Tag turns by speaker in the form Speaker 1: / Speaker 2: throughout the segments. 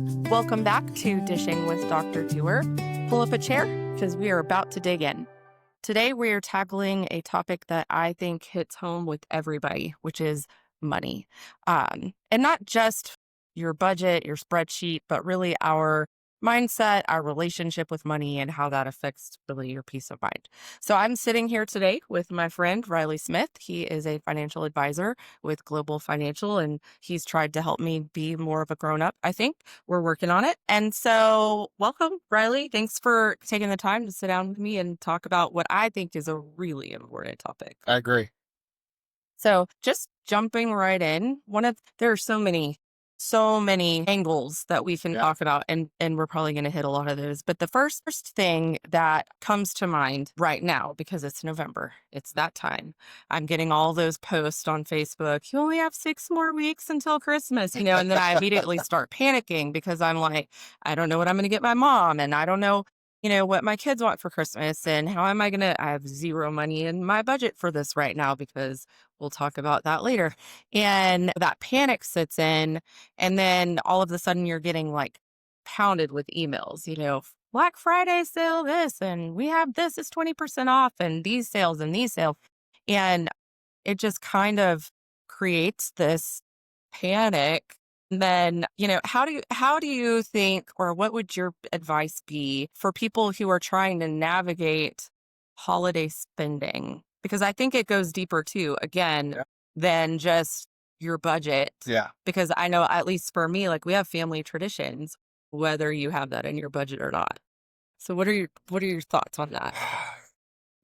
Speaker 1: Welcome back to Dishing with Dr. Duer. Pull up a chair because we are about to dig in. Today, we are tackling a topic that I think hits home with everybody, which is money. And not just your budget, your spreadsheet, but really our mindset, our relationship with money, and how that affects really your peace of mind. So I'm sitting here today with my friend, Riley Smith. He is a financial advisor with Global Financial, and he's tried to help me be more of a grown up, I think. We're working on it. And so, welcome, Riley. Thanks for taking the time to sit down with me and talk about what I think is a really important topic.
Speaker 2: I agree.
Speaker 1: So, just jumping right in, there are so many angles that we can
Speaker 2: Yeah.
Speaker 1: talk about, and we're probably going to hit a lot of those. But the first thing that comes to mind right now, because it's November, it's that time. I'm getting all those posts on Facebook. You only have 6 more weeks until Christmas, and then I immediately start panicking because I'm like, I don't know what I'm going to get my mom, and I don't know. What my kids want for Christmas, and how am I going to? I have zero money in my budget for this right now because we'll talk about that later. And that panic sits in. And then all of a sudden you're getting like pounded with emails, Black Friday sale, this, and we have this is 20% off, and these sales and these sales. And it just kind of creates this panic. Then, how do you think, or what would your advice be for people who are trying to navigate holiday spending? Because I think it goes deeper too, again,
Speaker 2: Yeah.
Speaker 1: than just your budget.
Speaker 2: Yeah.
Speaker 1: Because I know, at least for me, like we have family traditions, whether you have that in your budget or not. So what are your thoughts on that?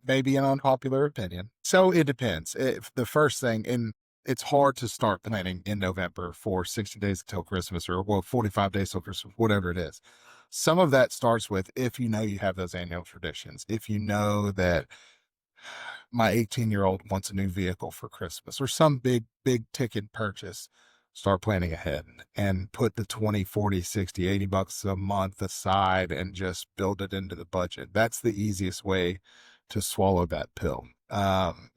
Speaker 2: Maybe an unpopular opinion. So it depends. If the first thing, and it's hard to start planning in November for 60 days until Christmas, or 45 days till Christmas, whatever it is. Some of that starts with if you know you have those annual traditions, if you know that my 18-year-old wants a new vehicle for Christmas or some big ticket purchase, start planning ahead and put the 20, 40, 60, $80 a month aside and just build it into the budget. That's the easiest way to swallow that pill,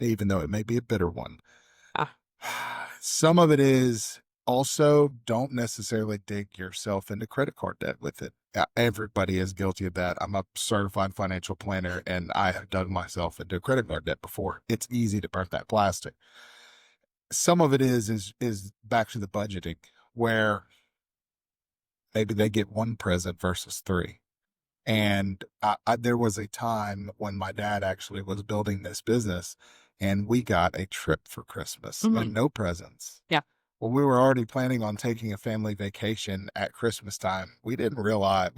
Speaker 2: even though it may be a bitter one.
Speaker 1: Ah,
Speaker 2: Some of it is also don't necessarily dig yourself into credit card debt with it. Everybody is guilty of that. I'm a certified financial planner and I have dug myself into credit card debt before. It's easy to burn that plastic. Some of it is back to the budgeting where maybe they get one present versus three. And there was a time when my dad actually was building this business and we got a trip for Christmas and no presents.
Speaker 1: yeah,
Speaker 2: Well, we were already planning on taking a family vacation at Christmas time. We didn't realize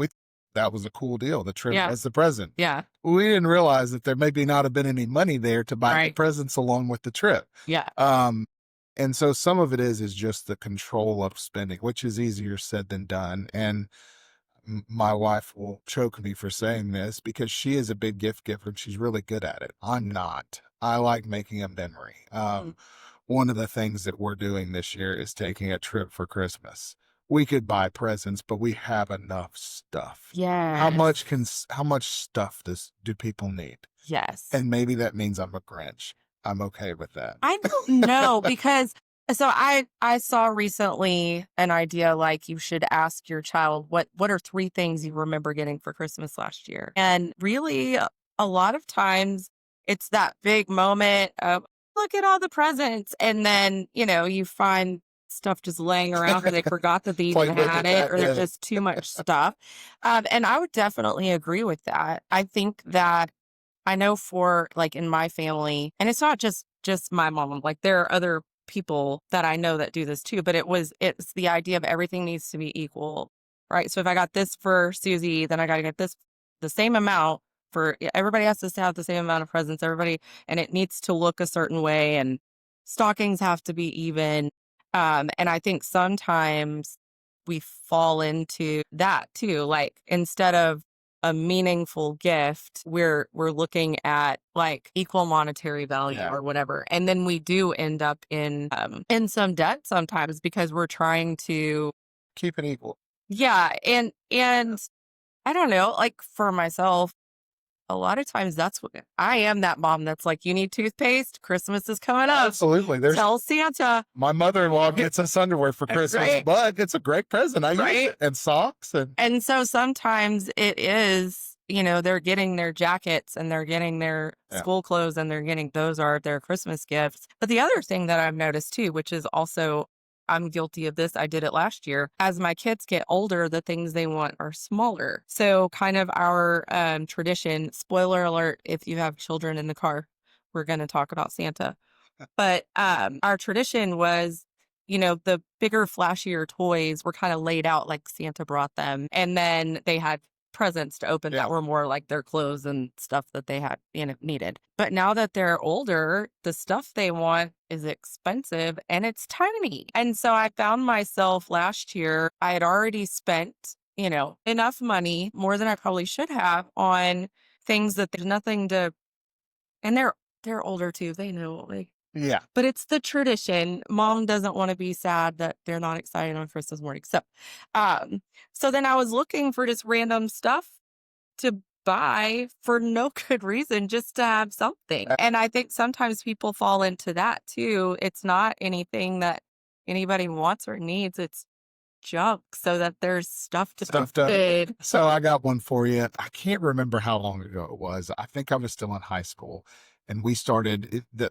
Speaker 2: that was a cool deal. The trip
Speaker 1: yeah,
Speaker 2: as the present.
Speaker 1: yeah,
Speaker 2: We didn't realize that there maybe not have been any money there to buy the
Speaker 1: right,
Speaker 2: presents along with the trip.
Speaker 1: yeah,
Speaker 2: And so some of it is just the control of spending, which is easier said than done. And my wife will choke me for saying this because she is a big gift giver and she's really good at it. I'm not. I like making a memory.
Speaker 1: mm,
Speaker 2: One of the things that we're doing this year is taking a trip for Christmas. We could buy presents, but we have enough stuff.
Speaker 1: yes,
Speaker 2: How much stuff do people need?
Speaker 1: yes.
Speaker 2: And maybe that means I'm a Grinch. I'm okay with that.
Speaker 1: I don't know because I saw recently an idea like you should ask your child what are 3 things you remember getting for Christmas last year. And really a lot of times it's that big moment of look at all the presents, and then, you find stuff just laying around or they forgot that they
Speaker 2: Quite
Speaker 1: even
Speaker 2: look
Speaker 1: had
Speaker 2: at
Speaker 1: it,
Speaker 2: that,
Speaker 1: or there's
Speaker 2: yeah.
Speaker 1: just too much stuff. And I would definitely agree with that. I think that I know for like in my family, and it's not just my mom, like there are other people that I know that do this too, but it's the idea of everything needs to be equal, right? So if I got this for Susie, then I got to get this the same amount for everybody has to have the same amount of presents, everybody, and it needs to look a certain way, and stockings have to be even. And I think sometimes we fall into that too. Like instead of a meaningful gift, we're looking at like equal monetary value
Speaker 2: Yeah.
Speaker 1: or whatever. And then we do end up in some debt sometimes because we're trying to,
Speaker 2: Keep it equal.
Speaker 1: yeah, and I don't know, like for myself, a lot of times that's what I am, that mom that's like, you need toothpaste. Christmas is coming up.
Speaker 2: Absolutely.
Speaker 1: Tell Santa.
Speaker 2: My mother-in-law gets us underwear for Christmas,
Speaker 1: Right.
Speaker 2: but it's a great present. I use
Speaker 1: Right.
Speaker 2: it. And socks and
Speaker 1: And so sometimes it is, they're getting their jackets and they're getting their
Speaker 2: yeah.
Speaker 1: school clothes and they're getting, those are their Christmas gifts. But the other thing that I've noticed too, which is also, I'm guilty of this. I did it last year. As my kids get older, the things they want are smaller. So kind of our tradition, spoiler alert, if you have children in the car, we're going to talk about Santa. But our tradition was, the bigger, flashier toys were kind of laid out like Santa brought them. And then they had presents to open
Speaker 2: Yeah.
Speaker 1: that were more like their clothes and stuff that they had, needed. But now that they're older, the stuff they want is expensive and it's tiny. And so I found myself last year, I had already spent, enough money, more than I probably should have, on things that there's nothing to, and they're older too. They know, like,
Speaker 2: Yeah.
Speaker 1: but it's the tradition. Mom doesn't want to be sad that they're not excited on Christmas morning. Um, so then I was looking for just random stuff to buy for no good reason, just to have something. And I think sometimes people fall into that too. It's not anything that anybody wants or needs. It's junk so that there's stuff to
Speaker 2: Stuff to
Speaker 1: trade.
Speaker 2: So I got one for you. I can't remember how long ago it was. I think I was still in high school, and we started the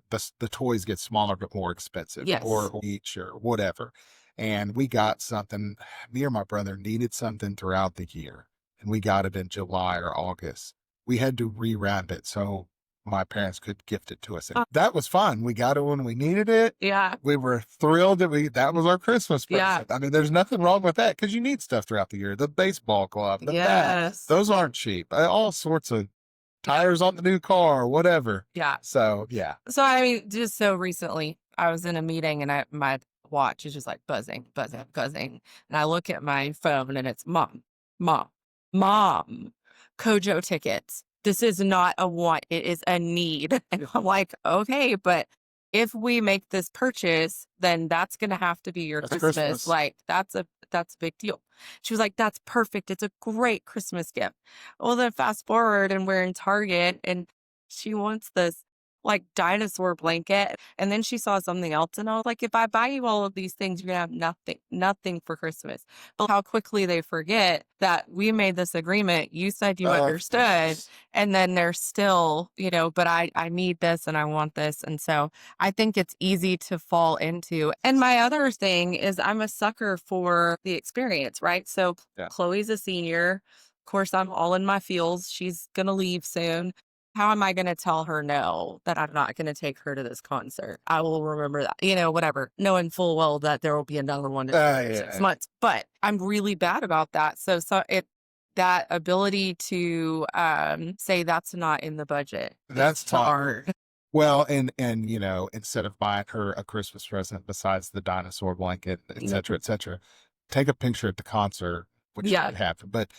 Speaker 2: toys get smaller but more expensive,
Speaker 1: Yes.
Speaker 2: or each or whatever. And we got something. Me or my brother needed something throughout the year, and we got it in July or August. We had to rewrap it so my parents could gift it to us. And that was fun. We got it when we needed it.
Speaker 1: Yeah.
Speaker 2: We were thrilled that was our Christmas
Speaker 1: Yeah.
Speaker 2: present. I mean, there's nothing wrong with that because you need stuff throughout the year. The baseball glove, the bat,
Speaker 1: Yes.
Speaker 2: those aren't cheap. All sorts of tires on the new car, whatever.
Speaker 1: Yeah.
Speaker 2: So, yeah.
Speaker 1: So, I mean, just so recently, I was in a meeting and my watch is just like buzzing, buzzing, buzzing. And I look at my phone and it's mom, mom, mom, Kojo tickets. This is not a want, it is a need. And I'm like, okay, but if we make this purchase, then that's going to have to be your
Speaker 2: That's
Speaker 1: Christmas.
Speaker 2: Christmas.
Speaker 1: Like, that's a big deal. She was like, that's perfect. It's a great Christmas gift. Well, then fast forward and we're in Target and she wants this like dinosaur blanket. And then she saw something else and I was like, if I buy you all of these things, you're gonna have nothing for Christmas. But how quickly they forget that we made this agreement. You said you understood. And then they're still, but I need this and I want this. And so I think it's easy to fall into. And my other thing is I'm a sucker for the experience, right? So
Speaker 2: Yeah.
Speaker 1: Chloe's a senior. Of course, I'm all in my feels. She's going to leave soon. How am I going to tell her no, that I'm not going to take her to this concert? I will remember that, whatever, knowing full well that there will be another one in 6 months. But I'm really bad about that. So that ability to say that's not in the budget.
Speaker 2: That's
Speaker 1: hard.
Speaker 2: Well, and instead of buying her a Christmas present besides the dinosaur blanket, et cetera, take a picture at the concert, which
Speaker 1: Yeah.
Speaker 2: would happen. But,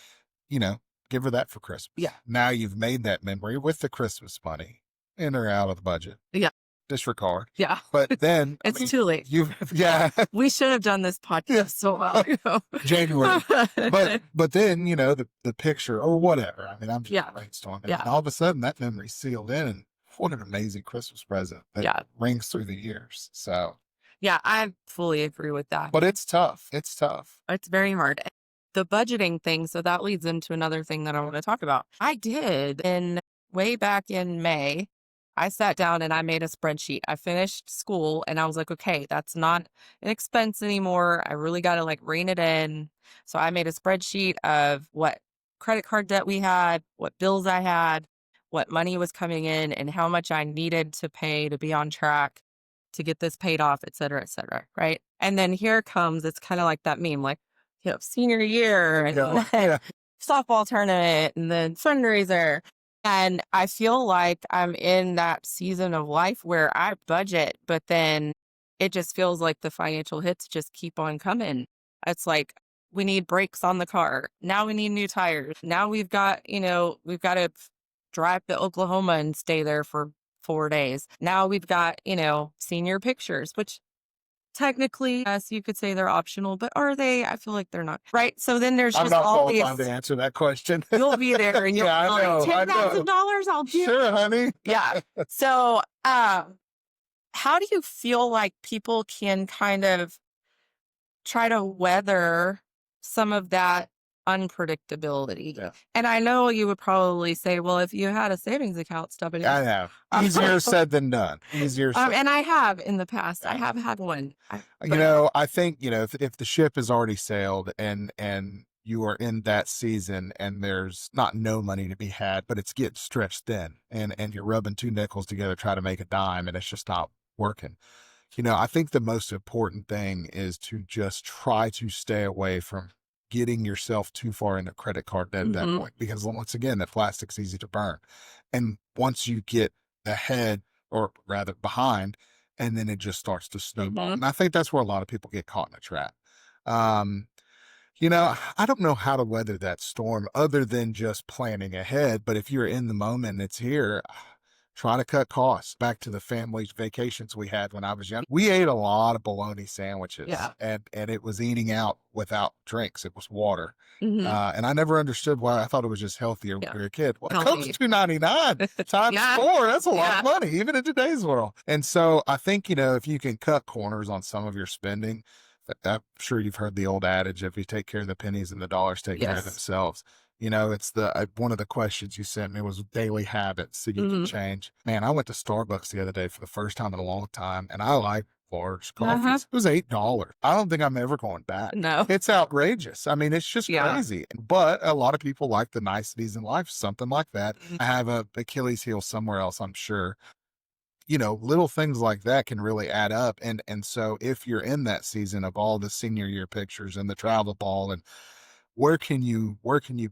Speaker 2: give her that for Christmas.
Speaker 1: Yeah.
Speaker 2: Now you've made that memory with the Christmas money in or out of the budget.
Speaker 1: Yeah.
Speaker 2: Disregard.
Speaker 1: Yeah.
Speaker 2: But then
Speaker 1: It's too late.
Speaker 2: Yeah.
Speaker 1: We should have done this podcast so well.
Speaker 2: January. But then, the picture or whatever. I mean, I'm just
Speaker 1: Yeah.
Speaker 2: brainstorming.
Speaker 1: Yeah.
Speaker 2: And all of a sudden that memory's sealed in, and what an amazing Christmas present that rings through the years. So
Speaker 1: yeah, I fully agree with that.
Speaker 2: but it's tough. It's tough.
Speaker 1: It's very hard. The budgeting thing, so that leads into another thing that I want to talk about. I did way back in May, I sat down and I made a spreadsheet. I finished school and I was like, okay, that's not an expense anymore. I really got to like rein it in. So I made a spreadsheet of what credit card debt we had, what bills I had, what money was coming in, and how much I needed to pay to be on track to get this paid off, et cetera, right? And then here comes, it's kind of like that meme, like, senior year and softball tournament and then fundraiser. And I feel like I'm in that season of life where I budget, but then it just feels like the financial hits just keep on coming. It's like, we need brakes on the car. Now we need new tires. Now we've got to drive to Oklahoma and stay there for 4 days. Now we've got, senior pictures, which technically, yes, you could say they're optional, but are they? I feel like they're not. Right. So then there's
Speaker 2: I'm
Speaker 1: just
Speaker 2: not
Speaker 1: always,
Speaker 2: qualified to answer that question.
Speaker 1: you'll be there and you'll
Speaker 2: Yeah,
Speaker 1: be
Speaker 2: I
Speaker 1: like,
Speaker 2: know, I know.
Speaker 1: $10,000, I'll do it.
Speaker 2: Sure, honey.
Speaker 1: Yeah. So, how do you feel like people can kind of try to weather some of that unpredictability?
Speaker 2: Yeah.
Speaker 1: And I know you would probably say, well, if you had a savings account, stop it.
Speaker 2: I know. Easier said than done. Easier said.
Speaker 1: And I have in the past. I
Speaker 2: Yeah.
Speaker 1: have had one.
Speaker 2: You
Speaker 1: But
Speaker 2: know, I think, if the ship has already sailed and you are in that season and there's not no money to be had, but it's getting stretched thin and you're rubbing two nickels together, trying to make a dime and it's just not working. I think the most important thing is to just try to stay away from getting yourself too far into credit card debt at that
Speaker 1: Mhm.
Speaker 2: point, because once again, that plastic's easy to burn. And once you get ahead, or rather behind, and then it just starts to snowball.
Speaker 1: Mhm.
Speaker 2: And I think that's where a lot of people get caught in a trap. Um, I don't know how to weather that storm other than just planning ahead. But if you're in the moment and it's here, try to cut costs. Back to the family vacations we had when I was young. We ate a lot of bologna sandwiches
Speaker 1: Yeah.
Speaker 2: and it was eating out without drinks. It was water.
Speaker 1: Mhm.
Speaker 2: And I never understood why. I thought it was just healthier when
Speaker 1: Yeah.
Speaker 2: we were a kid. Well, it
Speaker 1: Healthy.
Speaker 2: comes $2.99 times
Speaker 1: Yeah.
Speaker 2: 4. That's a lot
Speaker 1: Yeah.
Speaker 2: of money, even in today's world. And so I think, if you can cut corners on some of your spending, I'm sure you've heard the old adage, if you take care of the pennies and the dollars take care of
Speaker 1: Yes.
Speaker 2: themselves. It's one of the questions you sent me was daily habits that you can
Speaker 1: Mhm.
Speaker 2: change. Man, I went to Starbucks the other day for the first time in a long time, and I like large
Speaker 1: Uh-huh.
Speaker 2: coffees. It was $8. I don't think I'm ever going back.
Speaker 1: No.
Speaker 2: It's outrageous. I mean, it's just
Speaker 1: Yeah.
Speaker 2: crazy. But a lot of people like the niceties in life, something like that.
Speaker 1: Mhm.
Speaker 2: I have a Achilles heel somewhere else, I'm sure. Little things like that can really add up. And so if you're in that season of all the senior year pictures and the travel ball, and where can you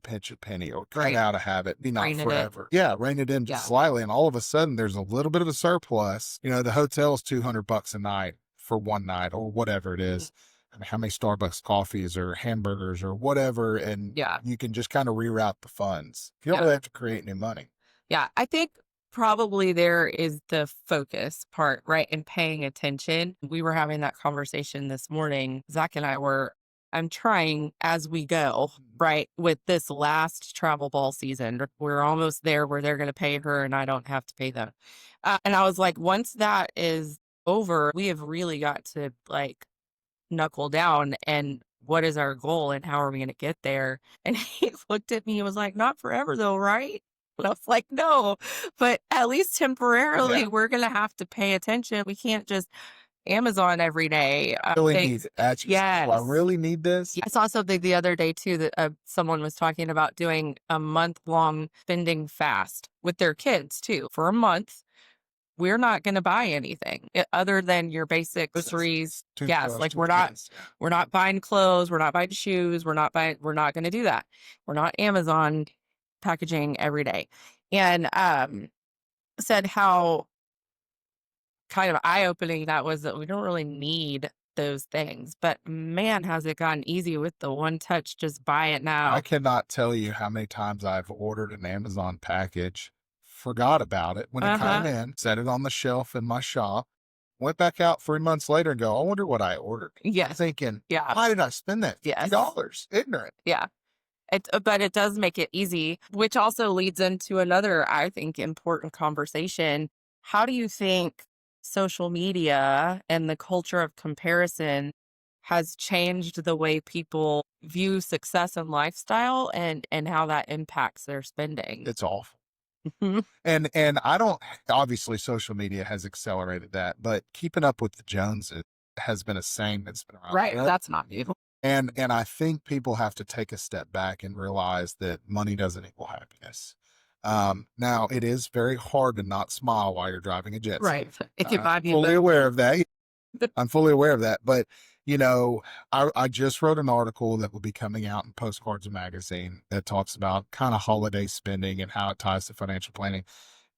Speaker 2: pinch a penny or cut
Speaker 1: Right.
Speaker 2: out a habit, be not
Speaker 1: Rein it in.
Speaker 2: forever. Yeah, rein it in just
Speaker 1: Yeah.
Speaker 2: slightly. And all of a sudden there's a little bit of a surplus. The hotel's $200 a night for one night or whatever it
Speaker 1: Mhm.
Speaker 2: is. I mean, how many Starbucks coffees or hamburgers or whatever, and
Speaker 1: Yeah.
Speaker 2: you can just kind of reroute the funds. You don't
Speaker 1: Yeah.
Speaker 2: really have to create new money.
Speaker 1: Yeah. I think probably there is the focus part, right? And paying attention. We were having that conversation this morning. Zach and I'm trying as we go, right? With this last travel ball season, we're almost there where they're going to pay her and I don't have to pay them. And I was like, once that is over, we have really got to like knuckle down and what is our goal and how are we going to get there? And he looked at me and was like, not forever though, right? And I was like, no, but at least temporarily,
Speaker 2: Yeah.
Speaker 1: we're going to have to pay attention. We can't just Amazon every day.
Speaker 2: Really need it. Do I
Speaker 1: Yes.
Speaker 2: really need this?
Speaker 1: I saw something the other day too that someone was talking about doing a month long spending fast with their kids too for a month. We're not gonna buy anything other than your basic groceries. Yes,
Speaker 2: Toothbrush,
Speaker 1: like we're not
Speaker 2: toothpaste.
Speaker 1: we're not buying clothes, we're not buying shoes, we're not gonna do that. We're not Amazon packaging every day. And said how kind of eye-opening that was that we don't really need those things. But man, has it gotten easy with the one touch, just buy it
Speaker 2: I
Speaker 1: now.
Speaker 2: cannot tell you how many times I've ordered an Amazon package, forgot about it when it came
Speaker 1: Uh-huh.
Speaker 2: in, set it on the shelf in my shop, went back out 3 months later and go, I wonder what I ordered.
Speaker 1: Yes.
Speaker 2: Thinking,
Speaker 1: Yeah.
Speaker 2: why did I spend that
Speaker 1: Yes.
Speaker 2: $50? Ignorant.
Speaker 1: Yeah. But it does make it easy, which also leads into another, I think, important conversation. How do you think social media and the culture of comparison has changed the way people view success and lifestyle and how that impacts their spending?
Speaker 2: It's awful.
Speaker 1: Mhm.
Speaker 2: And I don't, obviously social media has accelerated that, but keeping up with the Joneses has been a saying that's been around.
Speaker 1: Right. That's not new.
Speaker 2: And I think people have to take a step back and realize that money doesn't equal happiness. Now it is very hard to not smile while you're driving a jet ski.
Speaker 1: Right. It can
Speaker 2: I'm
Speaker 1: buy you
Speaker 2: fully
Speaker 1: both.
Speaker 2: aware of that. I'm fully aware of that. But I just wrote an article that will be coming out in Postcards Magazine that talks about kind of holiday spending and how it ties to financial planning.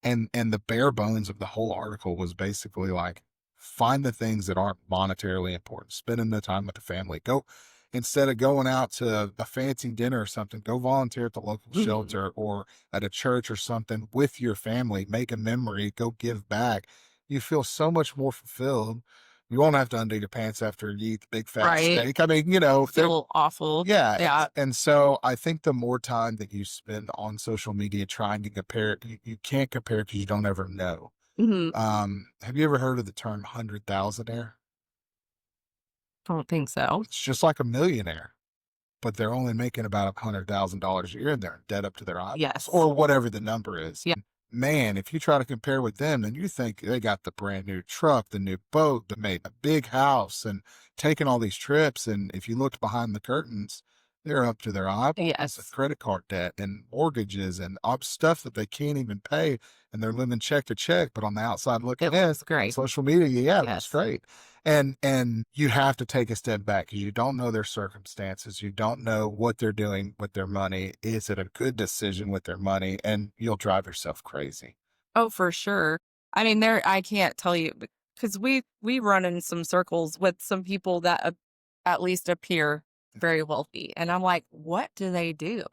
Speaker 2: And the bare bones of the whole article was basically like, find the things that aren't monetarily important, spending the time with the family. Go, instead of going out to a fancy dinner or something, go volunteer at the local
Speaker 1: Mhm.
Speaker 2: shelter or at a church or something with your family, make a memory, go give back. You feel so much more fulfilled You won't have to undo your pants after you eat the big fat
Speaker 1: Right.
Speaker 2: steak. I mean, you know,
Speaker 1: Feel awful.
Speaker 2: yeah.
Speaker 1: Yeah.
Speaker 2: And so I think the more time that you spend on social media trying to compare, you can't compare because you don't ever know.
Speaker 1: Mhm.
Speaker 2: Have you ever heard of the term 100,000aire?
Speaker 1: Don't think so.
Speaker 2: It's just like a millionaire, but they're only making about $100,000 a year and they're in debt up to their eyeballs
Speaker 1: Yes.
Speaker 2: or whatever the number is.
Speaker 1: Yeah.
Speaker 2: Man, if you try to compare with them, then you think they got the brand new truck, the new boat, the made a big house and taking all these trips. And if you looked behind the curtains, they're up to their eyeballs in
Speaker 1: Yes.
Speaker 2: credit card debt and mortgages and stuff that they can't even pay. And they're living check to check, but on the outside looking
Speaker 1: It
Speaker 2: in,
Speaker 1: looks great.
Speaker 2: social media, yeah, that's
Speaker 1: Yes.
Speaker 2: great. And you have to take a step back because you don't know their circumstances. You don't know what they're doing with their money. Is it a good decision with their money? And you'll drive yourself crazy.
Speaker 1: Oh, for sure. I mean, I can't tell you because we run in some circles with some people that at least appear very wealthy. And I'm like, what do they do?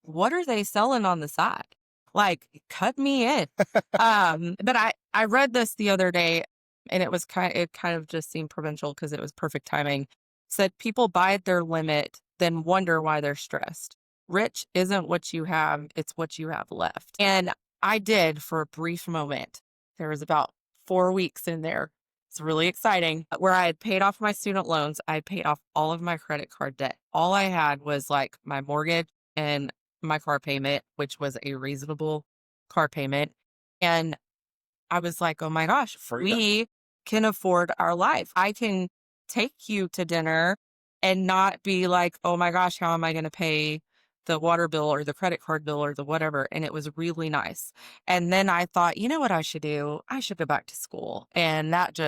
Speaker 1: What are they selling on the side? Like, cut me in. But I read this the other day and it kind of just seemed provincial because it was perfect timing. Said people buy their limit, then wonder why they're stressed. Rich isn't what you have, it's what you have left. And I did for a brief moment. There was about 4 weeks in there. It's really exciting, where I had paid off my student loans. I had paid off all of my credit card debt. All I had was like my mortgage and my car payment, which was a reasonable car payment. And I was like, "Oh my gosh,
Speaker 2: Freedom.
Speaker 1: we can afford our life. I can take you to dinner and not be like, oh my gosh, how am I going to pay the water bill or the credit card bill or the whatever?" And it was really nice. And then I thought, you know what I should do? I should go back to school. And that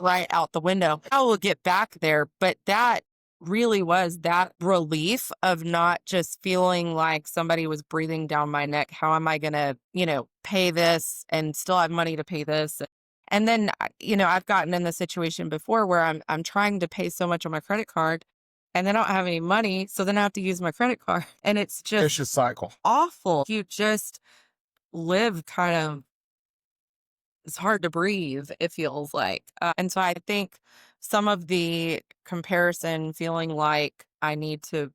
Speaker 1: right out the window. I will get back there. But that really was that relief of not just feeling like somebody was breathing down my neck. How am I going to, pay this and still have money to pay this? And then, I've gotten in the situation before where I'm trying to pay so much on my credit card and then I don't have any money. So then I have to use my credit card. And it's just
Speaker 2: Vicious cycle.
Speaker 1: awful. You just live kind of, it's hard to breathe, it feels like. And so I think some of the comparison feeling like I need to,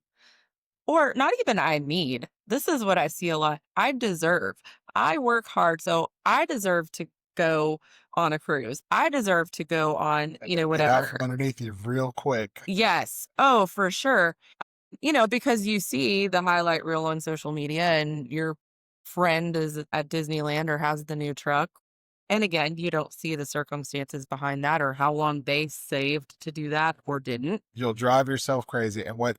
Speaker 1: or not even I need, this is what I see a lot. I deserve. I work hard, so I deserve to go on a cruise. I deserve to go on,
Speaker 2: Get out from
Speaker 1: whatever.
Speaker 2: underneath you real quick.
Speaker 1: Yes. Oh, for sure. Because you see the highlight reel on social media and your friend is at Disneyland or has the new truck. And again, you don't see the circumstances behind that or how long they saved to do that or didn't.
Speaker 2: You'll drive yourself crazy. And what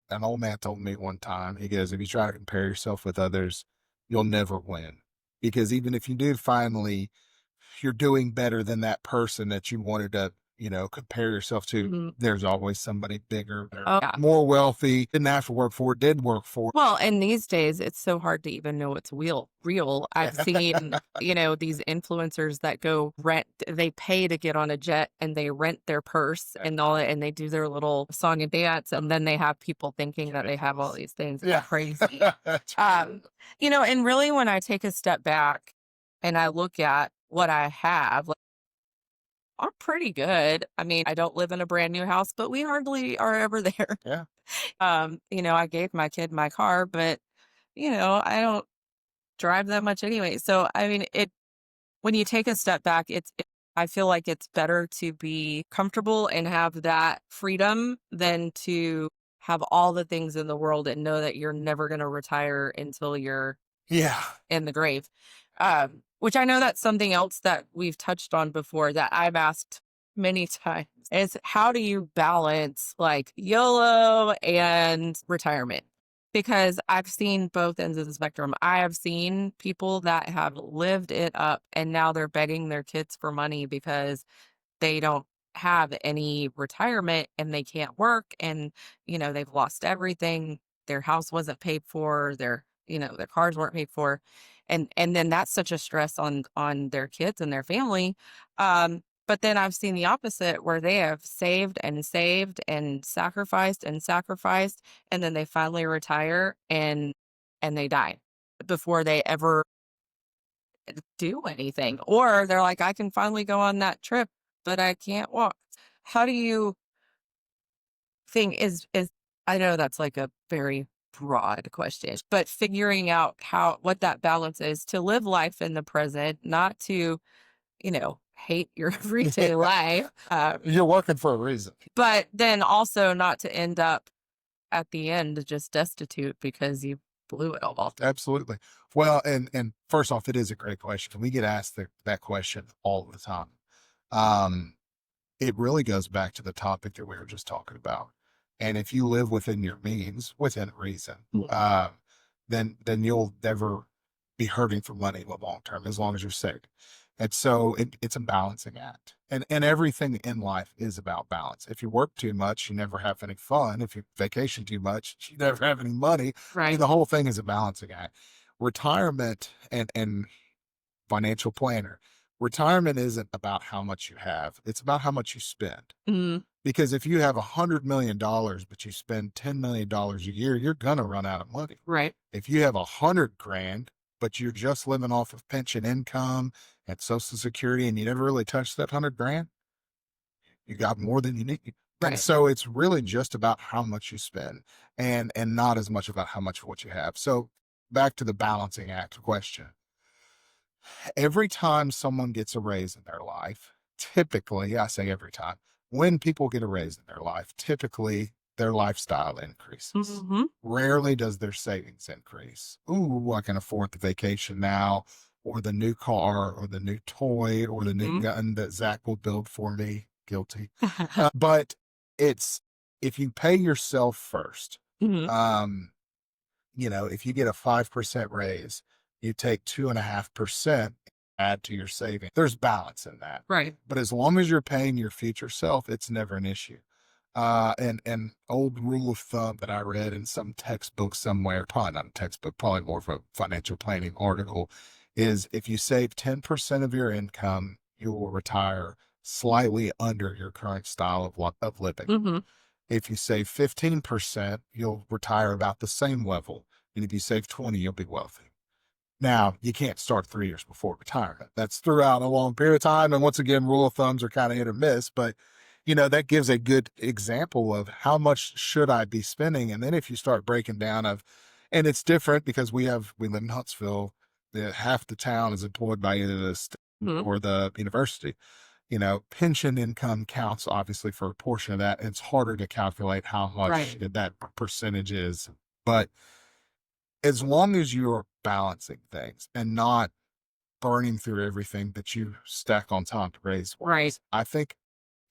Speaker 2: an old man told me one time, he goes, if you try to compare yourself with others, you'll never win. Because even if you do finally, you're doing better than that person that you wanted to, compare yourself to.
Speaker 1: Mhm.
Speaker 2: There's always somebody bigger,
Speaker 1: Oh, yeah.
Speaker 2: more wealthy, didn't have to work for it, did work for
Speaker 1: Well, and these days it's so hard to even know what's real. I've seen, these influencers that go rent, they pay to get on a jet and they rent their purse and all that, and they do their little song and dance, and then they have people thinking that they have all these things. It's
Speaker 2: Yeah.
Speaker 1: crazy.
Speaker 2: That's
Speaker 1: Um, and really when I take a step back and I look at what I have, like, I'm pretty good. I mean, I don't live in a brand new house, but we hardly are ever there.
Speaker 2: yeah.
Speaker 1: I gave my kid my car, but I don't drive that much anyway. So, I mean, when you take a step back, I feel like it's better to be comfortable and have that freedom than to have all the things in the world and know that you're never going to retire until you're
Speaker 2: Yeah.
Speaker 1: in the grave. Which I know that's something else that we've touched on before that I've asked many times is how do you balance like YOLO and retirement? Because I've seen both ends of the spectrum. I have seen people that have lived it up and now they're begging their kids for money because they don't have any retirement and they can't work and they've lost everything. Their house wasn't paid for, their cars weren't paid for. And then that's such a stress on their kids and their family. But then I've seen the opposite where they have saved and sacrificed and then they finally retire and they die before they ever do anything. Or they're like, I can finally go on that trip, but I can't walk. how do you think is I know that's like a very broad question, but figuring out how what that balance is to live life in the present, not to, hate your everyday life,
Speaker 2: You're working for a reason.
Speaker 1: but then also not to end up at the end just destitute because you blew it all.
Speaker 2: Absolutely. Well, and first off, it is a great question. We get asked that question all the time. Um, it really goes back to the topic that we were just talking about. And if you live within your means, within reason, then you'll never be hurting for money in the long term as long as you're safe. And so it's a balancing act. And everything in life is about balance. If you work too much, you never have any fun. If you vacation too much, you never have any money. I mean,
Speaker 1: Right.
Speaker 2: the whole thing is a balancing act. Retirement and financial planner. Retirement isn't about how much you have, it's about how much you spend.
Speaker 1: Mm,
Speaker 2: Because if you have $100 million, but you spend $10 million a year, you're going to run out of money.
Speaker 1: right.
Speaker 2: If you have 100 grand, but you're just living off of pension income and social security and you never really touched that 100 grand, you got more than you need. And
Speaker 1: Right.
Speaker 2: so it's really just about how much you spend and not as much about how much of what you have. So back to the balancing act question. Every time someone gets a raise in their life, typically, I say every time, when people get a raise in their life, typically their lifestyle increases.
Speaker 1: Hmm.
Speaker 2: Rarely does their savings increase. Ooh, I can afford the vacation now, or the new car, or the new toy, or the new
Speaker 1: Hmm.
Speaker 2: gun that Zach will build for me. Guilty. But it's if you pay yourself first,
Speaker 1: Hmm.
Speaker 2: um, if you get a 5% raise, you take 2.5%, add to your saving. There's balance in that.
Speaker 1: Right.
Speaker 2: But as long as you're paying your future self, it's never an issue. And old rule of thumb that I read in some textbook somewhere, probably not a textbook, probably more of a financial planning article, is if you save 10% of your income, you will retire slightly under your current style of living.
Speaker 1: Hmm.
Speaker 2: If you save 15%, you'll retire about the same level. And if you save 20, you'll be wealthy. Now, you can't start 3 years before retirement. That's throughout a long period of time. And once again, rule of thumbs are kind of hit or miss, but that gives a good example of how much should I be spending. And then if you start breaking down and it's different because we live in Huntsville, half the town is employed by either the state
Speaker 1: Hmm.
Speaker 2: or the university. Pension income counts obviously for a portion of that. It's harder to calculate how much
Speaker 1: Right.
Speaker 2: that percentage is. But as long as you're balancing things and not burning through everything that you stack on top to raise
Speaker 1: Right.
Speaker 2: ones, I think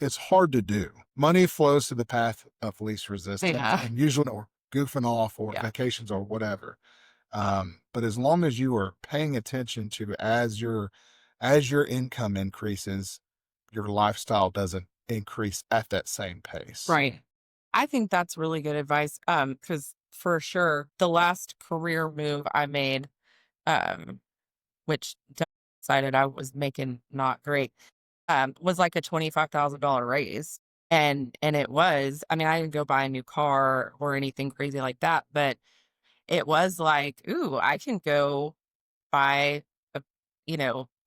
Speaker 2: it's hard to do. Money flows to the path of least resistance
Speaker 1: Yeah.
Speaker 2: and usually or goofing off or
Speaker 1: Yeah.
Speaker 2: vacations or whatever. But as long as you are paying attention to as your income increases, your lifestyle doesn't increase at that same pace.
Speaker 1: Right. I think that's really good advice. Because for sure, the last career move I made, um, which decided I was making not great, was like a $25,000 raise. And it was, I mean, I didn't go buy a new car or anything crazy like that, but it was like, ooh, I can go buy a,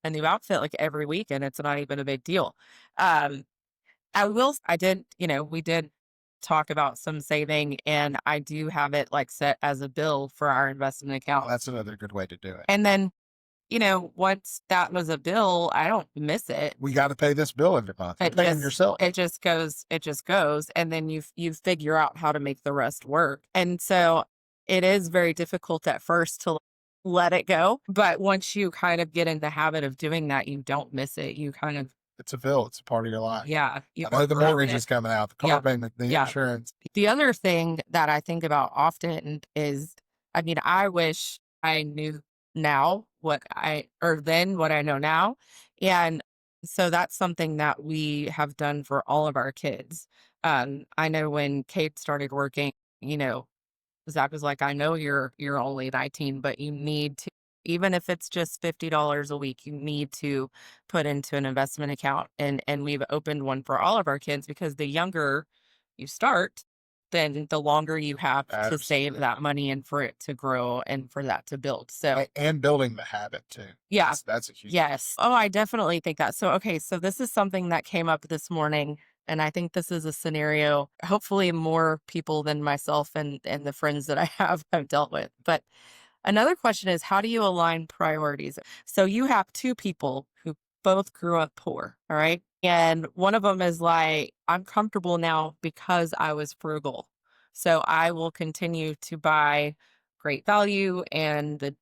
Speaker 1: a new outfit like every week and it's not even a big deal. Um, I did, we did talk about some saving and I do have it like set as a bill for our investment
Speaker 2: Well,
Speaker 1: account.
Speaker 2: that's another good way to do it.
Speaker 1: And then, once that was a bill, I don't miss it.
Speaker 2: We got to pay this bill every month. You're paying yourself.
Speaker 1: It just goes. And then you figure out how to make the rest work. And so it is very difficult at first to let it go. But once you kind of get in the habit of doing that, you don't miss it. You kind of,
Speaker 2: It's a bill. It's a part of your life.
Speaker 1: yeah, you
Speaker 2: I know
Speaker 1: work
Speaker 2: the
Speaker 1: around
Speaker 2: mortgage
Speaker 1: it.
Speaker 2: is coming out, the car
Speaker 1: Yeah.
Speaker 2: payment, the
Speaker 1: Yeah.
Speaker 2: insurance.
Speaker 1: The other thing that I think about often is, I mean, I wish I knew now or then what I know now. And so that's something that we have done for all of our kids. I know when Kate started working, you know, Zach was like, I know you're only 19, but you need to, even if it's just $50 a week, you need to put into an investment account. And we've opened one for all of our kids because the younger you start, then the longer you have to save
Speaker 2: Absolutely.
Speaker 1: that money and for it to grow and for that to build. So
Speaker 2: And building the habit too.
Speaker 1: yeah.
Speaker 2: That's a huge.
Speaker 1: Yes. Oh, I definitely think that. So okay, so this is something that came up this morning. And I think this is a scenario, hopefully more people than myself and the friends that I have dealt with. But another question is, how do you align priorities? So you have two people who both grew up poor, all right? And one of them is like, I'm comfortable now because I was frugal. So I will continue to buy great value and the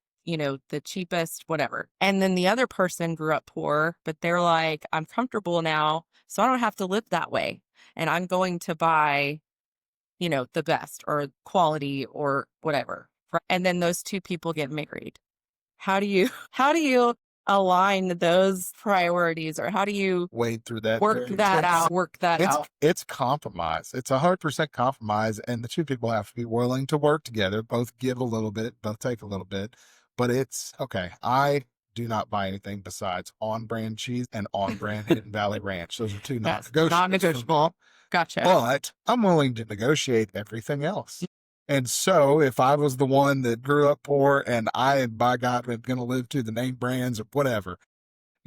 Speaker 1: cheapest, whatever. And then the other person grew up poor, but they're like, I'm comfortable now, so I don't have to live that way. And I'm going to buy the best or quality or whatever. And then those two people get married. How do you how do you align those priorities, or how do you
Speaker 2: Wade through that.
Speaker 1: work that out?
Speaker 2: It's compromise. It's 100% compromise, and the two people have to be willing to work together, both give a little bit, both take a little bit. But it's okay. I do not buy anything besides on brand cheese and on brand Hidden Valley Ranch. Those are two
Speaker 1: Yes,
Speaker 2: non-negotiables.
Speaker 1: non-negotiable. Gotcha.
Speaker 2: But I'm willing to negotiate everything else. And so if I was the one that grew up poor and I, by God, am going to live to the name brands or whatever,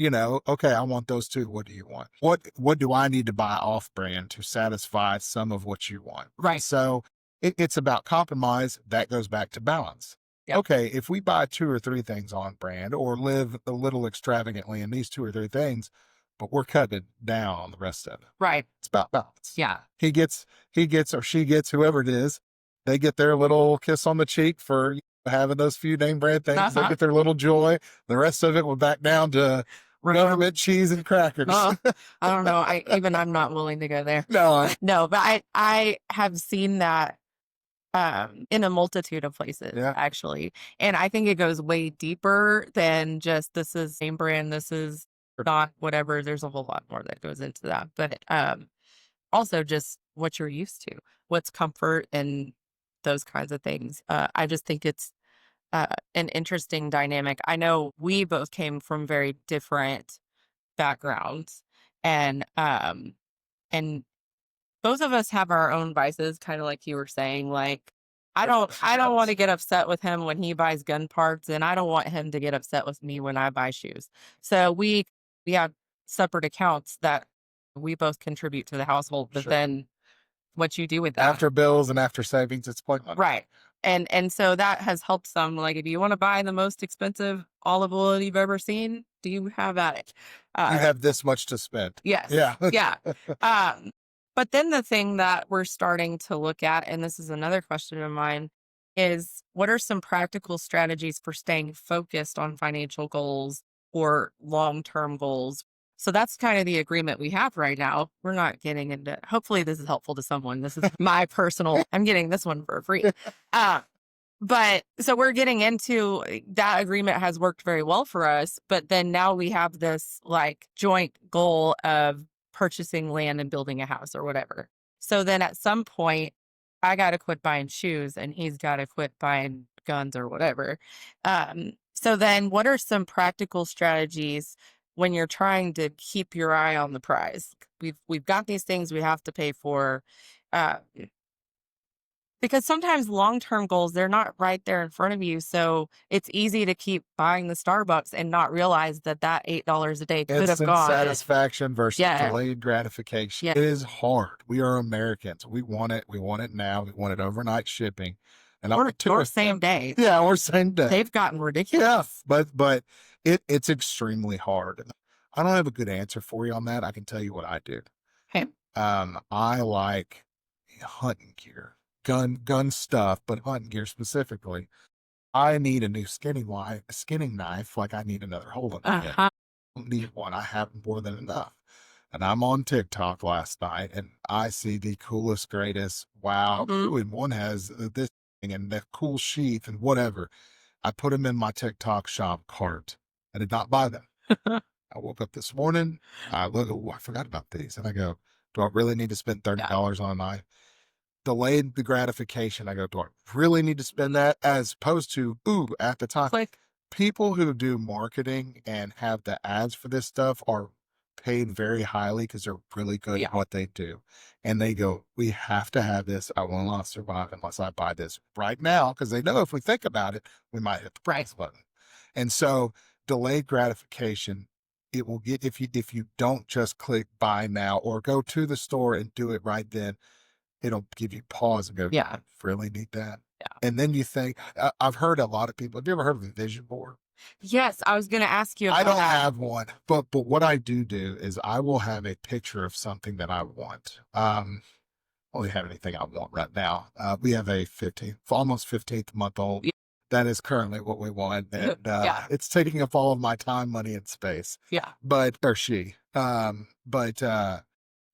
Speaker 2: okay, I want those two. What do you want? What do I need to buy off brand to satisfy some of what you want?
Speaker 1: Right.
Speaker 2: So it's about compromise. That goes back to balance.
Speaker 1: Yep.
Speaker 2: Okay, if we buy two or three things on brand or live a little extravagantly in these two or three things, but we're cutting down on the rest of it.
Speaker 1: Right.
Speaker 2: It's about balance.
Speaker 1: Yeah.
Speaker 2: He gets, or she gets, whoever it is, they get their little kiss on the cheek for having those few name brand things. They get their little joy. The rest of it will back down to government cheese and crackers.
Speaker 1: I don't know. I'm not willing to go there.
Speaker 2: No,
Speaker 1: No, but I have seen that in a multitude of places,
Speaker 2: Yeah.
Speaker 1: actually. And I think it goes way deeper than just this is name brand, this is not whatever. There's a whole lot more that goes into that. But also just what you're used to, what's comfort and those kinds of things. I just think it's an interesting dynamic. I know we both came from very different backgrounds, and both of us have our own vices, kind of like you were saying. Like, I don't want to get upset with him when he buys gun parts, and I don't want him to get upset with me when I buy shoes. So we have separate accounts that we both contribute to the household, but
Speaker 2: Sure.
Speaker 1: then what you do with that.
Speaker 2: After bills and after savings, it's point money.
Speaker 1: Right. And so that has helped some. Like, if you want to buy the most expensive olive oil you've ever seen, do you have at it?
Speaker 2: You have this much to spend.
Speaker 1: Yes.
Speaker 2: Yeah.
Speaker 1: Yeah. But then the thing that we're starting to look at, and this is another question of mine, is what are some practical strategies for staying focused on financial goals or long-term goals? So that's kind of the agreement we have right now. We're not getting into, hopefully this is helpful to someone. This is my personal, I'm getting this one for free. But so we're getting into that agreement has worked very well for us. But then now we have this like joint goal of purchasing land and building a house or whatever. So then at some point, I got to quit buying shoes and he's got to quit buying guns or whatever. So then what are some practical strategies when you're trying to keep your eye on the prize? We've got these things we have to pay for. Because sometimes long-term goals, they're not right there in front of you. So it's easy to keep buying the Starbucks and not realize that that $8 a day could have
Speaker 2: Instant
Speaker 1: gone.
Speaker 2: satisfaction versus
Speaker 1: Yeah.
Speaker 2: delayed gratification.
Speaker 1: Yeah.
Speaker 2: It is hard. We are Americans. We want it. We want it now. We want it overnight shipping. And
Speaker 1: Or same day.
Speaker 2: Yeah, or same day.
Speaker 1: They've gotten ridiculous.
Speaker 2: Yeah, but it's extremely hard. I don't have a good answer for you on that. I can tell you what I do.
Speaker 1: Okay.
Speaker 2: I like hunting gear, gun stuff, but hunting gear specifically. I need a new skinning knife, like I need another hole in it.
Speaker 1: Uh-huh.
Speaker 2: I don't need one. I have more than enough. And I'm on TikTok last night, and I see the coolest, greatest. Wow!
Speaker 1: Mhm.
Speaker 2: Ooh, and one has this thing and that cool sheath and whatever. I put them in my TikTok shop cart. I did not buy them. I woke up this morning. I look. Oh, I forgot about these, and I go, "Do I really need to spend $30 on a knife?" Delayed the gratification. I go, "Do I really need to spend that?" As opposed to, "Ooh, at the time."
Speaker 1: Click.
Speaker 2: People who do marketing and have the ads for this stuff are paid very highly because they're really good at what they do. And they go, "We have to have this. I will not survive unless I buy this right now." Because they know if we think about it, we might hit the price button. And so delayed gratification it will get, if you don't just click buy now or go to the store and do it right then, it'll give you pause and go,
Speaker 1: Yeah.
Speaker 2: really need that?
Speaker 1: Yeah.
Speaker 2: And then you think, I've heard a lot of people, have you ever heard of a vision board?
Speaker 1: Yes, I was gonna ask you
Speaker 2: I
Speaker 1: about
Speaker 2: don't
Speaker 1: that.
Speaker 2: have one, but what I do is I will have a picture of something that I want. Only have anything I want right now. We have a 15th, almost 15th month old.
Speaker 1: Y
Speaker 2: That is currently what we want, and
Speaker 1: Yeah,
Speaker 2: it's taking up all of my time, money, and space.
Speaker 1: yeah.
Speaker 2: But or she, but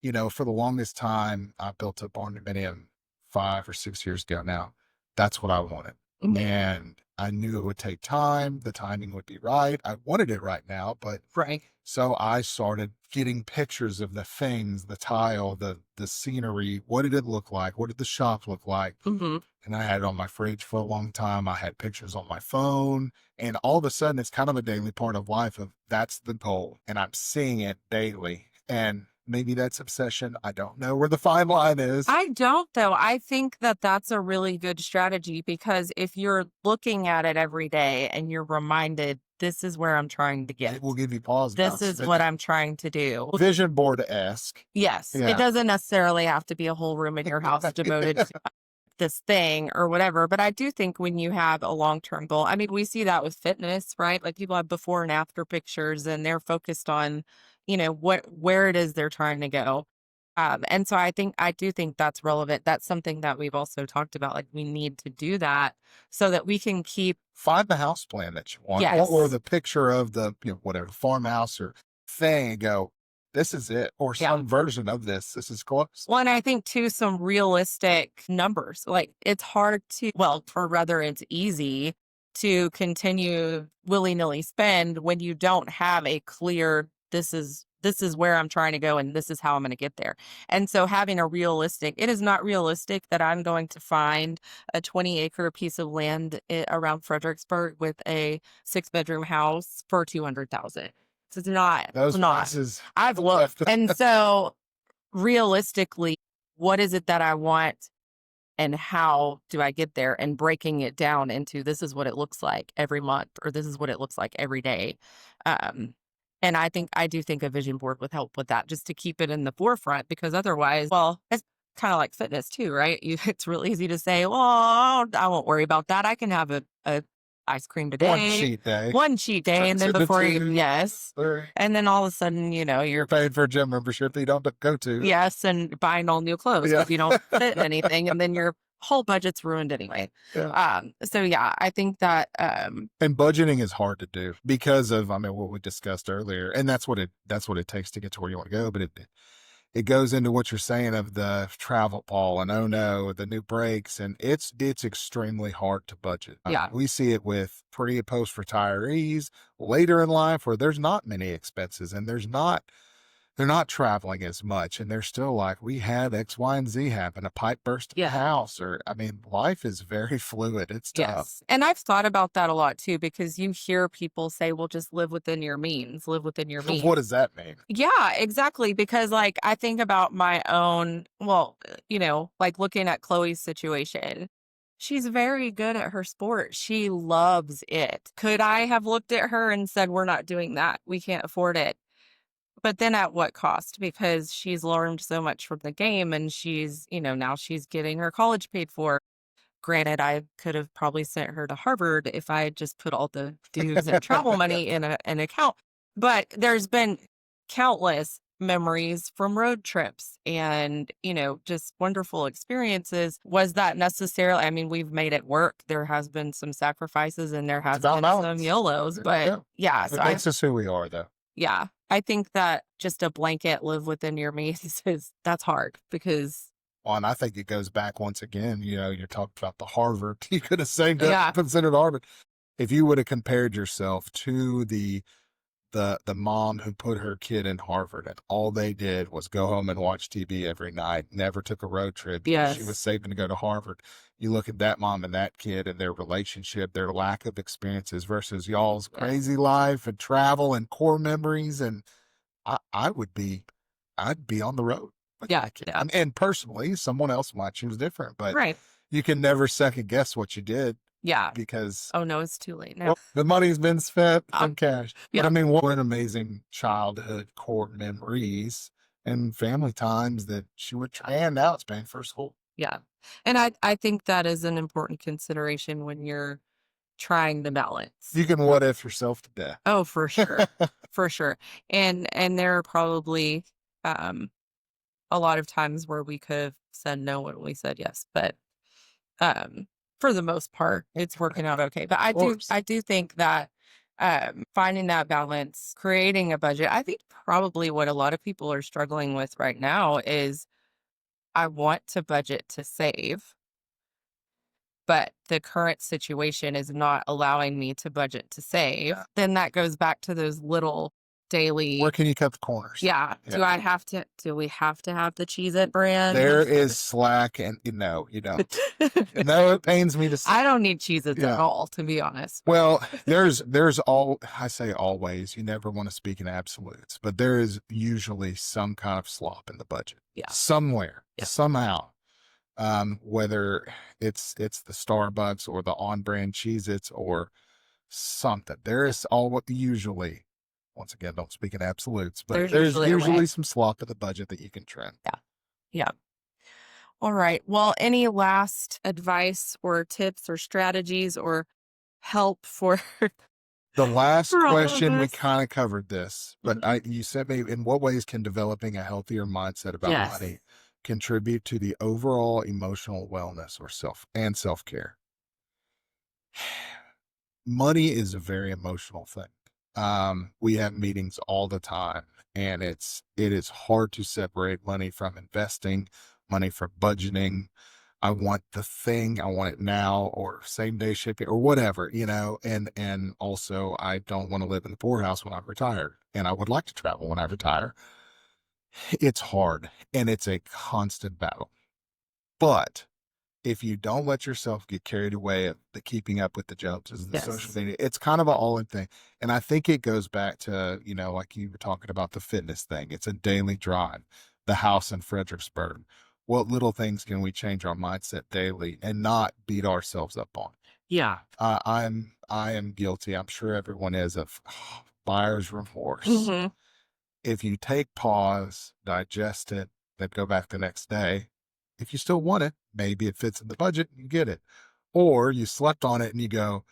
Speaker 2: you know, for the longest time, I built a barn dominium 5 or 6 years ago now. That's what I wanted.
Speaker 1: Mhm.
Speaker 2: And I knew it would take time. The timing would be right. I wanted it right now, but
Speaker 1: Right.
Speaker 2: so I started getting pictures of the things, the tile, the scenery. What did it look like? What did the shop look like?
Speaker 1: Mhm.
Speaker 2: And I had it on my fridge for a long time. I had pictures on my phone. And all of a sudden, it's kind of a daily part of life of that's the goal. And I'm seeing it daily. And maybe that's obsession. I don't know where the fine line is.
Speaker 1: I don't though. I think that that's a really good strategy because if you're looking at it every day and you're reminded, this is where I'm trying to
Speaker 2: It will
Speaker 1: get.
Speaker 2: give you pause now.
Speaker 1: This is what I'm trying to do.
Speaker 2: Vision board-esque.
Speaker 1: Yes, it
Speaker 2: Yeah.
Speaker 1: doesn't necessarily have to be a whole room in your house devoted to this thing or whatever. But I do think when you have a long-term goal, I mean, we see that with fitness, right? Like people have before and after pictures and they're focused on, where it is they're trying to go. And so I do think that's relevant. That's something that we've also talked about. Like we need to do that so that we can keep,
Speaker 2: Find the house plan that you want, or
Speaker 1: yes.
Speaker 2: the picture of the, whatever farmhouse or thing, and go, this is it, or
Speaker 1: Yeah.
Speaker 2: some version of this. This is close.
Speaker 1: Well, and I think too, some realistic numbers. Like it's hard to, well, or rather, it's easy to continue willy nilly spend when you don't have a clear, this is where I'm trying to go and this is how I'm going to get there. And so having a realistic, it is not realistic that I'm going to find a 20-acre piece of land around Fredericksburg with a 6-bedroom house for 200,000. It's not, it's
Speaker 2: Those
Speaker 1: not.
Speaker 2: prices
Speaker 1: I've
Speaker 2: left.
Speaker 1: looked. And so realistically, what is it that I want and how do I get there? And breaking it down into this is what it looks like every month, or this is what it looks like every day. Um, and I do think a vision board would help with that just to keep it in the forefront because otherwise, well, it's kind of like fitness too, right? It's real easy to say, well, I won't worry about that. I can have a ice cream
Speaker 2: One
Speaker 1: today,
Speaker 2: cheat day.
Speaker 1: one cheat day. And then
Speaker 2: To the
Speaker 1: before you,
Speaker 2: two,
Speaker 1: yes.
Speaker 2: three.
Speaker 1: And then all of a sudden,
Speaker 2: You're paying for a gym membership that you don't go to.
Speaker 1: yes, and buying all new clothes
Speaker 2: Yeah.
Speaker 1: because you don't fit anything, and then your whole budget's ruined anyway.
Speaker 2: Yeah.
Speaker 1: So yeah, I think that
Speaker 2: And budgeting is hard to do because of, I mean, what we discussed earlier, and that's what it takes to get to where you want to go. But it goes into what you're saying of the travel ball and oh no, the new brakes, and it's extremely hard to budget.
Speaker 1: Yeah.
Speaker 2: We see it with pre and post retirees later in life where there's not many expenses and they're not traveling as much, and they're still like, we had X, Y, and Z happen, a pipe burst in the
Speaker 1: Yeah.
Speaker 2: house, or I mean, life is very fluid. It's tough.
Speaker 1: yes, and I've thought about that a lot too because you hear people say, "Well, just live within your means, live within your means."
Speaker 2: What does that mean?
Speaker 1: Yeah, exactly. Because like I think about my own, well, like looking at Chloe's situation. She's very good at her sport. She loves it. Could I have looked at her and said, we're not doing that? We can't afford it. But then at what cost? Because she's learned so much from the game and she's, now she's getting her college paid for. Granted, I could have probably sent her to Harvard if I had just put all the dues and travel money in an account. But there's been countless memories from road trips and, just wonderful experiences. Was that necessarily, I mean, we've made it work. There has been some sacrifices and there has
Speaker 2: about
Speaker 1: been
Speaker 2: balance.
Speaker 1: some YOLOs, but yeah,
Speaker 2: It
Speaker 1: so
Speaker 2: makes us who we are, though.
Speaker 1: yeah, I think that just a blanket live within your means that's hard because
Speaker 2: Well, and I think it goes back once again. You're talking about the Harvard. You could have saved
Speaker 1: yeah,
Speaker 2: up and sent it to Harvard. If you would have compared yourself to the mom who put her kid in Harvard and all they did was go home and watch TV every night, never took a road trip because she was
Speaker 1: yes,
Speaker 2: saving to go to Harvard. You look at that mom and that kid and their relationship, their lack of experiences versus y'all's
Speaker 1: yeah,
Speaker 2: crazy life and travel and core memories. And I'd be on the road with
Speaker 1: yeah,
Speaker 2: my kid.
Speaker 1: yeah,
Speaker 2: And personally, someone else might choose different, but
Speaker 1: right.
Speaker 2: you can never second guess what you did.
Speaker 1: Yeah.
Speaker 2: because
Speaker 1: Oh, no, it's too late now.
Speaker 2: well, the money's been spent
Speaker 1: Uh,
Speaker 2: on cash. But
Speaker 1: yeah.
Speaker 2: I mean, what an amazing childhood core memories and family times that she would try and now it's paying for school.
Speaker 1: Yeah. And I think that is an important consideration when you're trying to balance.
Speaker 2: You can what if yourself to death.
Speaker 1: Oh, for sure. For sure. And there are probably um a lot of times where we could have said no when we said yes, but um for the most part it's working out okay. But
Speaker 2: Of course.
Speaker 1: I do think that finding that balance, creating a budget, I think probably what a lot of people are struggling with right now is I want to budget to save, but the current situation is not allowing me to budget to save.
Speaker 2: Yeah.
Speaker 1: Then that goes back to those little
Speaker 2: Where
Speaker 1: daily.
Speaker 2: can you cut the corners?
Speaker 1: Yeah.
Speaker 2: Yeah.
Speaker 1: Do we have to have the Cheez It brand?
Speaker 2: There is slack and no, you don't. No, it pains me to say.
Speaker 1: I don't need Cheez Its at
Speaker 2: Yeah.
Speaker 1: all, to be honest.
Speaker 2: Well, there's I say always, you never want to speak in absolutes, but there is usually some kind of slop in the budget.
Speaker 1: Yeah.
Speaker 2: Somewhere,
Speaker 1: Yeah.
Speaker 2: somehow. Whether it's the Starbucks or the on-brand Cheez-Its or something. There is all usually, once again, don't speak in absolutes, but
Speaker 1: There's
Speaker 2: there's
Speaker 1: usually a way.
Speaker 2: usually some slop in the budget that you can trim.
Speaker 1: Yeah. Yeah. All right. Well, any last advice or tips or strategies or help for
Speaker 2: The last
Speaker 1: for all of
Speaker 2: question, we
Speaker 1: us?
Speaker 2: kind of covered this, but
Speaker 1: Mhm.
Speaker 2: you said maybe in what ways can developing a healthier mindset about
Speaker 1: Yes.
Speaker 2: money contribute to the overall emotional wellness or self-care? Money is a very emotional thing. We have meetings all the time, and it is hard to separate money from investing, money from budgeting. I want the thing, I want it now, or same day shipping, or whatever, and also I don't want to live in the poorhouse when I'm retired, and I would like to travel when I retire. It's hard, and it's a constant battle. But if you don't let yourself get carried away at the keeping up with the Joneses, the social
Speaker 1: Yes.
Speaker 2: media, it's kind of an all in thing. And I think it goes back to, like you were talking about the fitness thing. It's a daily drive, the house in Fredericksburg. What little things can we change our mindset daily and not beat ourselves up on?
Speaker 1: Yeah.
Speaker 2: I am guilty. I'm sure everyone is of buyer's remorse.
Speaker 1: Hmm.
Speaker 2: If you take pause, digest it, then go back the next day, if you still want it, maybe it fits in the budget, you get it. Or you slept on it and you go,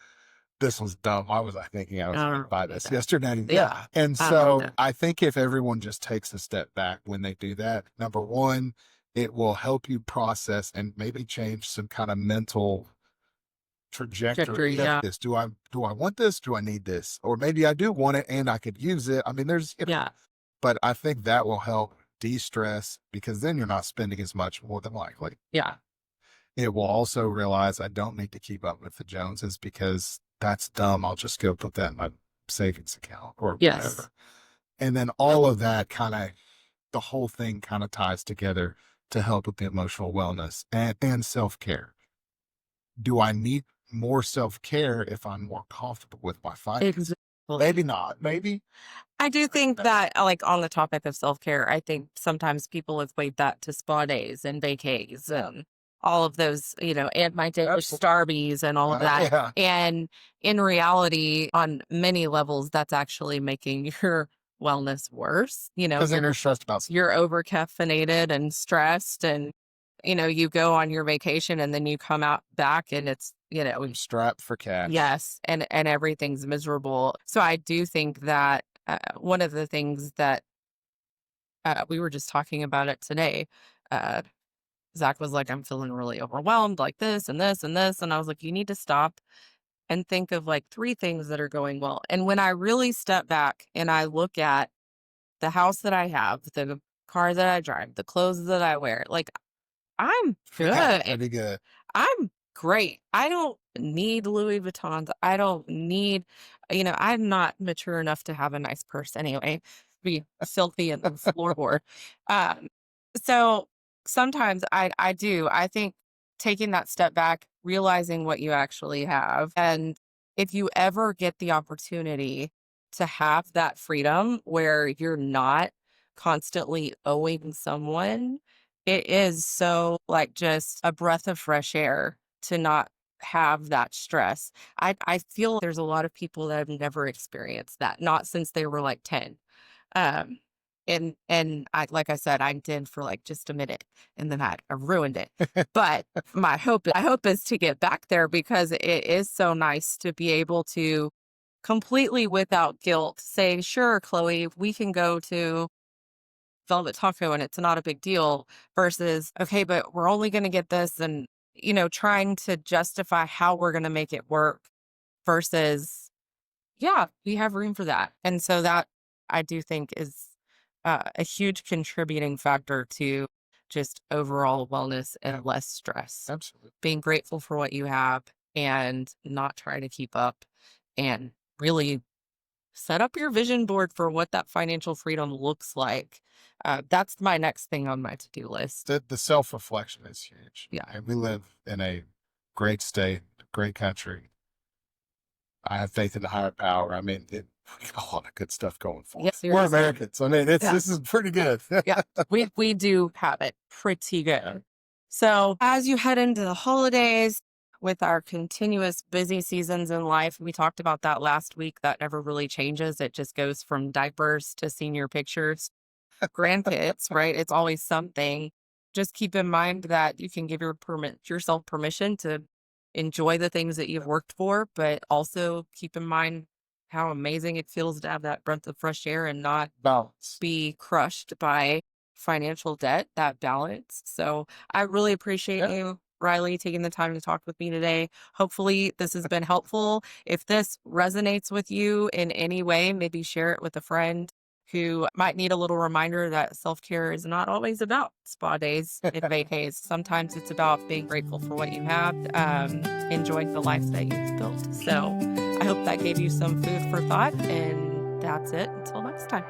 Speaker 2: this was dumb. Why was I thinking I was
Speaker 1: I
Speaker 2: going to
Speaker 1: don't
Speaker 2: buy
Speaker 1: do
Speaker 2: this
Speaker 1: that.
Speaker 2: yesterday?
Speaker 1: Yeah.
Speaker 2: And
Speaker 1: I love
Speaker 2: so
Speaker 1: that.
Speaker 2: I think if everyone just takes a step back when they do that, number one, it will help you process and maybe change some kind of mental
Speaker 1: Trajectory.
Speaker 2: trajectory of
Speaker 1: Yeah.
Speaker 2: this. Do I want this? Do I need this? Or maybe I do want it and I could use it. I mean,
Speaker 1: Yeah.
Speaker 2: but I think that will help de-stress because then you're not spending as much more than likely.
Speaker 1: Yeah.
Speaker 2: It will also realize I don't need to keep up with the Joneses because that's dumb. I'll just go put that in my savings account or
Speaker 1: Yes.
Speaker 2: whatever. And then all of that the whole thing kind of ties together to help with the emotional wellness and self-care. Do I need more self-care if I'm more comfortable with my finances?
Speaker 1: Exactly.
Speaker 2: Maybe not. Maybe.
Speaker 1: I do think that, like, on the topic of self-care, I think sometimes people equate that to spa days and vacays and all of those, and my daily
Speaker 2: Absolutely.
Speaker 1: Starbies and all of that.
Speaker 2: Yeah.
Speaker 1: And in reality, on many levels, that's actually making your wellness worse.
Speaker 2: Because then you're stressed about
Speaker 1: You're over caffeinated and stressed, and you go on your vacation and then you come out back and it's,
Speaker 2: strapped for cash.
Speaker 1: yes, and everything's miserable. So I do think that one of the things that we were just talking about it today. Uh, Zach was like, "I'm feeling really overwhelmed, like this and this and this," and I was like, "You need to stop and think of like three things that are going well." And when I really step back and I look at the house that I have, the car that I drive, the clothes that I wear, like I'm good.
Speaker 2: Pretty good.
Speaker 1: I'm great. I don't need Louis Vuittons. I don't need, I'm not mature enough to have a nice purse anyway, be filthy and then floorboard. Um, so sometimes I do. I think taking that step back, realizing what you actually have. And if you ever get the opportunity to have that freedom where you're not constantly owing someone, it is so, like, just a breath of fresh air to not have that stress. I feel there's a lot of people that have never experienced that, not since they were like 10. Um, and I, like I said, I did for like just a minute and then I ruined it. But I hope is to get back there because it is so nice to be able to completely without guilt say, sure, Chloe, we can go to Velvet Taco and it's not a big deal versus, okay, but we're only going to get this and, trying to justify how we're going to make it work versus, yeah, we have room for that. And so that I do think is a huge contributing factor to just overall wellness and less stress.
Speaker 2: Absolutely.
Speaker 1: Being grateful for what you have and not trying to keep up and really set up your vision board for what that financial freedom looks like. That's my next thing on my to-do list.
Speaker 2: The self-reflection is huge.
Speaker 1: Yeah.
Speaker 2: And we live in a great state, great country. I have faith in the higher power. I mean, we got a lot of good stuff going for
Speaker 1: Yeah,
Speaker 2: us. We're
Speaker 1: seriously.
Speaker 2: Americans. I mean,
Speaker 1: Yeah.
Speaker 2: this is pretty good.
Speaker 1: Yeah, we do have it pretty good. So as you head into the holidays with our continuous busy seasons in life, we talked about that last week. That never really changes. It just goes from diapers to senior pictures, grandkids, right? It's always something. Just keep in mind that you can give yourself permission to enjoy the things that you've worked for, but also keep in mind how amazing it feels to have that breath of fresh air and not
Speaker 2: Balance.
Speaker 1: be crushed by financial debt, that balance. So I really appreciate
Speaker 2: Yeah.
Speaker 1: you, Riley, taking the time to talk with me today. Hopefully, this has been helpful. If this resonates with you in any way, maybe share it with a friend who might need a little reminder that self care is not always about spa days and vacays. Sometimes it's about being grateful for what you have, enjoying the life that you've built. So I hope that gave you some food for thought. And that's it. Until next time.